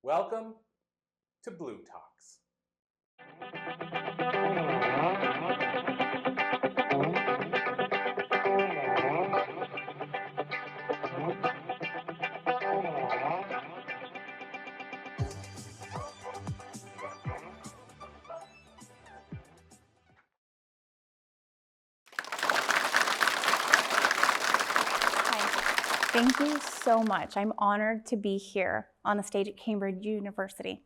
Welcome to Blue Talks. Thank you so much. I'm honored to be here on the stage at Cambridge University.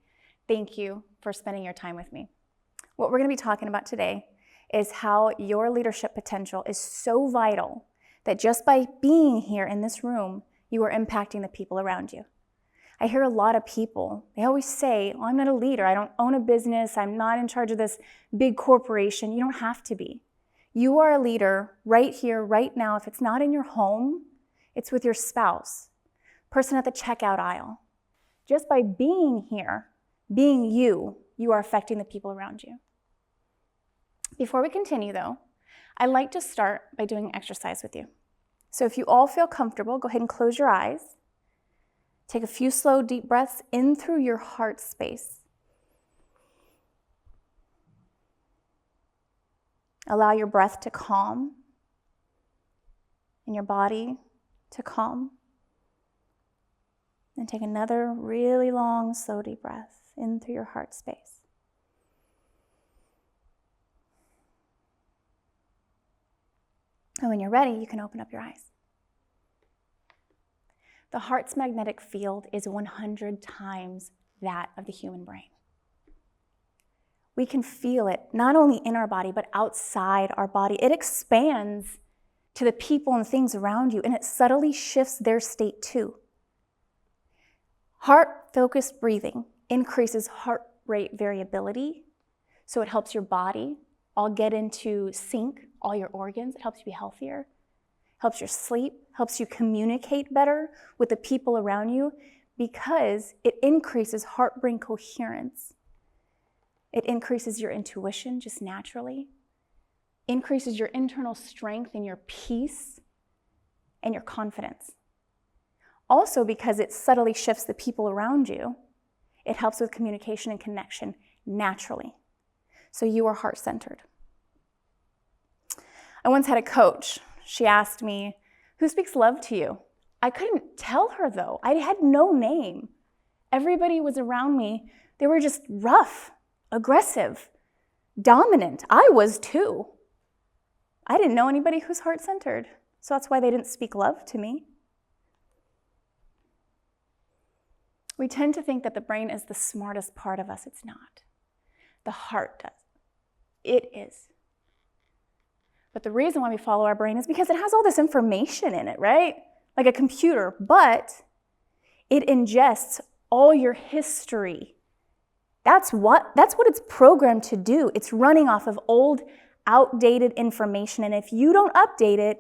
Thank you for spending your time with me. What we're going to be talking about today is how your leadership potential is so vital that just by being here in this room, you are impacting the people around you. I hear a lot of people, they always say, oh, I'm not a leader, I don't own a business, I'm not in charge of this big corporation. You don't have to be. You are a leader right here, right now. If it's not in your home, it's with your spouse, person at the checkout aisle. Just by being here, being you, you are affecting the people around you. Before we continue though, I'd like to start by doing an exercise with you. So if you all feel comfortable, go ahead and close your eyes. Take a few slow, deep breaths in through your heart space. Allow your breath to calm and your body to calm. And take another really long, slow, deep breath in through your heart space. And when you're ready, you can open up your eyes. The heart's magnetic field is 100 times that of the human brain. We can feel it not only in our body, but outside our body. It expands to the people and things around you, and it subtly shifts their state too. Heart-focused breathing increases heart rate variability, so it helps your body all get into sync, all your organs. It helps you be healthier, helps your sleep, helps you communicate better with the people around you because it increases heart-brain coherence. It increases your intuition just naturally, increases your internal strength and your peace and your confidence. Also, because it subtly shifts the people around you, it helps with communication and connection naturally. So you are heart-centered. I once had a coach. She asked me, who speaks love to you? I couldn't tell her though. I had no name. Everybody was around me. They were just rough, aggressive, dominant. I was too. I didn't know anybody who's heart-centered, so that's why they didn't speak love to me. We tend to think that the brain is the smartest part of us. It's not. The heart does. It is. But the reason why we follow our brain is because it has all this information in it, right? Like a computer, but it ingests all your history. That's what it's programmed to do. It's running off of old, outdated information, and if you don't update it,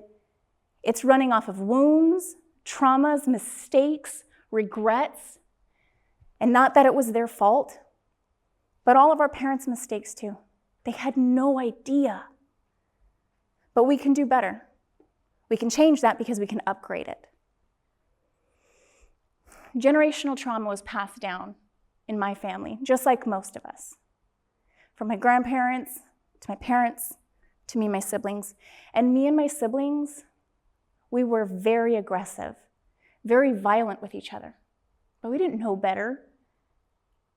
it's running off of wounds, traumas, mistakes, regrets, and not that it was their fault, but all of our parents' mistakes too. They had no idea. But we can do better. We can change that because we can upgrade it. Generational trauma was passed down in my family, just like most of us. From my grandparents, to my parents, to me and my siblings. And me and my siblings, we were very aggressive, very violent with each other. But we didn't know better.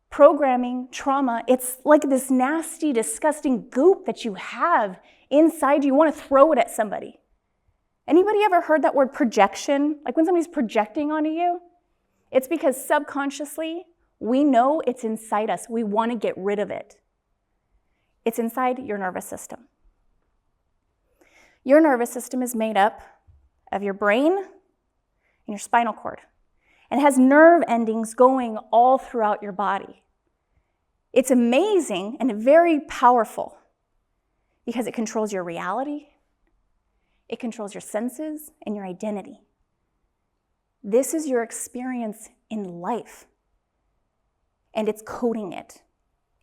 Programming, trauma, it's like this nasty, disgusting goop that you have inside you. You want to throw it at somebody. Anybody ever heard that word projection? Like when somebody's projecting onto you? It's because subconsciously, we know it's inside us. We want to get rid of it. It's inside your nervous system. Your nervous system is made up of your brain and your spinal cord. And it has nerve endings going all throughout your body. It's amazing and very powerful because it controls your reality, it controls your senses and your identity. This is your experience in life, and it's coding it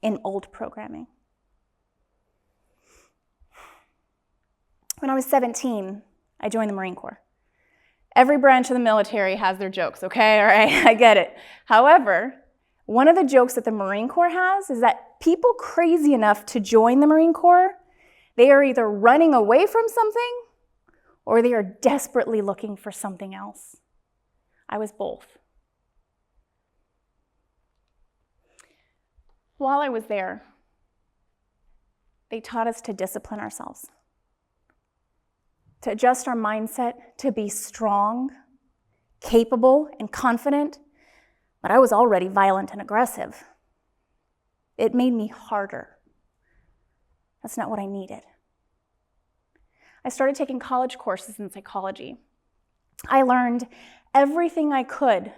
in old programming. When I was 17, I joined the Marine Corps. Every branch of the military has their jokes, okay? All right, I get it. However, One of the jokes that the Marine Corps has is that people crazy enough to join the Marine Corps, they are either running away from something or they are desperately looking for something else. I was both. While I was there, they taught us to discipline ourselves, to adjust our mindset, to be strong, capable, and confident, but I was already violent and aggressive. It made me harder. That's not what I needed. I started taking college courses in psychology. I learned everything I could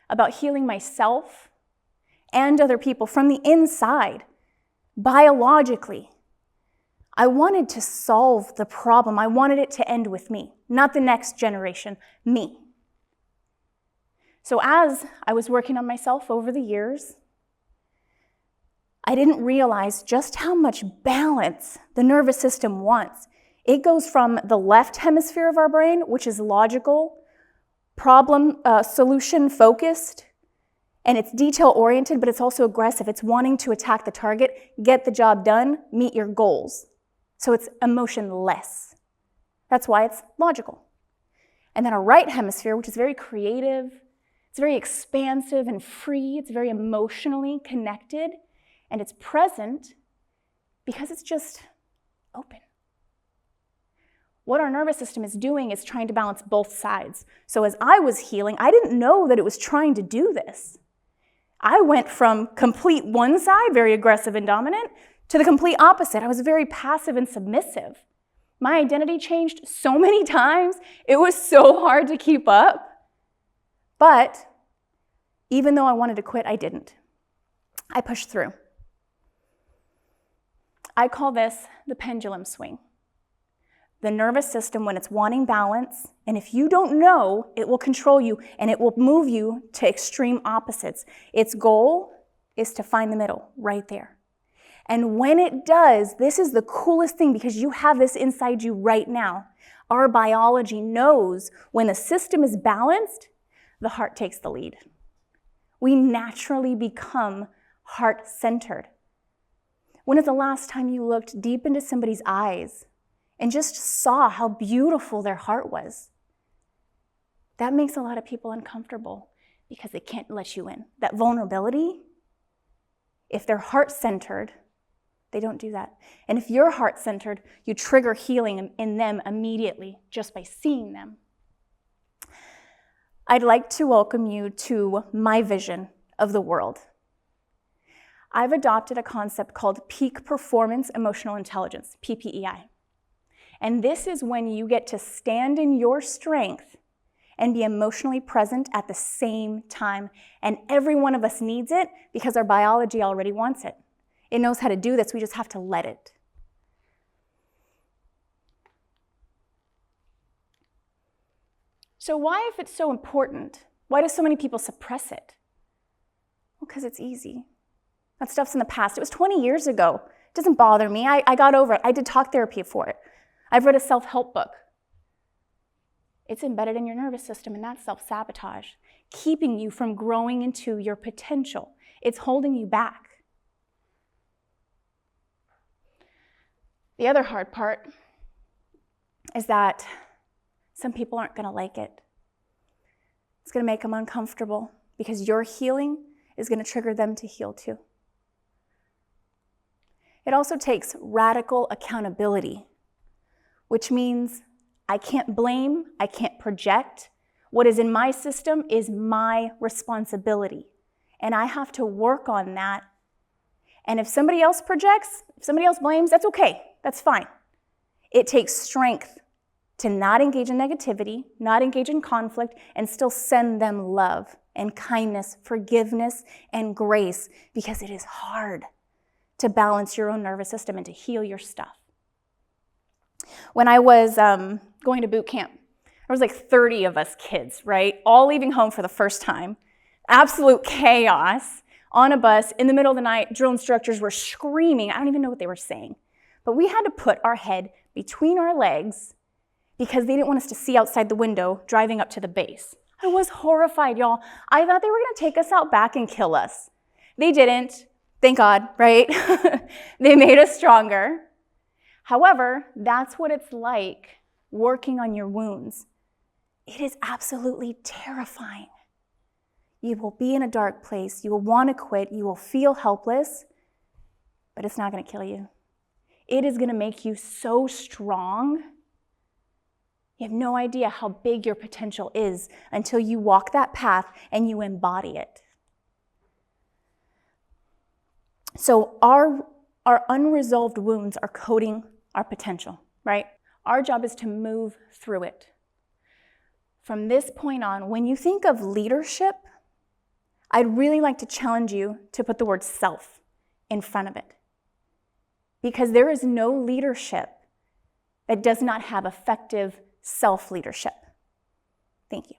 about healing myself and other people from the inside, biologically. I wanted to solve the problem. I wanted it to end with me, not the next generation, me. So as I was working on myself over the years, I didn't realize just how much balance the nervous system wants. It goes from the left hemisphere of our brain, which is logical, problem solution focused, and it's detail-oriented, but it's also aggressive. It's wanting to attack the target, get the job done, meet your goals. So it's emotionless. That's why it's logical. And then our right hemisphere, which is very creative, it's very expansive and free, it's very emotionally connected, and it's present because it's just open. What our nervous system is doing is trying to balance both sides. So as I was healing, I didn't know that it was trying to do this. I went from complete one side, very aggressive and dominant, to the complete opposite. I was very passive and submissive. My identity changed so many times. It was so hard to keep up. But even though I wanted to quit, I didn't. I pushed through. I call this the pendulum swing. The nervous system, when it's wanting balance, and if you don't know, it will control you and it will move you to extreme opposites. Its goal is to find the middle, right there. And when it does, this is the coolest thing because you have this inside you right now. Our biology knows when the system is balanced, the heart takes the lead. We naturally become heart-centered. When is the last time you looked deep into somebody's eyes and just saw how beautiful their heart was? That makes a lot of people uncomfortable because they can't let you in. That vulnerability, if they're heart-centered, they don't do that. And if you're heart-centered, you trigger healing in them immediately just by seeing them. I'd like to welcome you to my vision of the world. I've adopted a concept called Peak Performance Emotional Intelligence, PPEI. And this is when you get to stand in your strength and be emotionally present at the same time. And every one of us needs it because our biology already wants it. It knows how to do this, we just have to let it. So why, if it's so important, why do so many people suppress it? Well, because it's easy. That stuff's in the past. It was 20 years ago. It doesn't bother me. I got over it. I did talk therapy for it. I've read a self-help book. It's embedded in your nervous system, and that's self-sabotage, keeping you from growing into your potential. It's holding you back. The other hard part is that some people aren't going to like it. It's going to make them uncomfortable because your healing is going to trigger them to heal too. It also takes radical accountability, which means I can't blame, I can't project. What is in my system is my responsibility, and I have to work on that. And if somebody else projects, if somebody else blames, that's okay, that's fine. It takes strength to not engage in negativity, not engage in conflict, and still send them love and kindness, forgiveness, and grace, because it is hard to balance your own nervous system and to heal your stuff. When I was going to boot camp, there was like 30 of us kids, right? All leaving home for the first time. Absolute chaos on a bus in the middle of the night. Drill instructors were screaming. I don't even know what they were saying. But we had to put our head between our legs because they didn't want us to see outside the window driving up to the base. I was horrified, y'all. I thought they were going to take us out back and kill us. They didn't. Thank God, right? They made us stronger. However, that's what it's like working on your wounds. It is absolutely terrifying. You will be in a dark place. You will want to quit. You will feel helpless, but it's not going to kill you. It is going to make you so strong. You have no idea how big your potential is until you walk that path and you embody it. So our unresolved wounds are coding our potential, right? Our job is to move through it. From this point on, when you think of leadership, I'd really like to challenge you to put the word self in front of it. Because there is no leadership that does not have effective self-leadership. Thank you.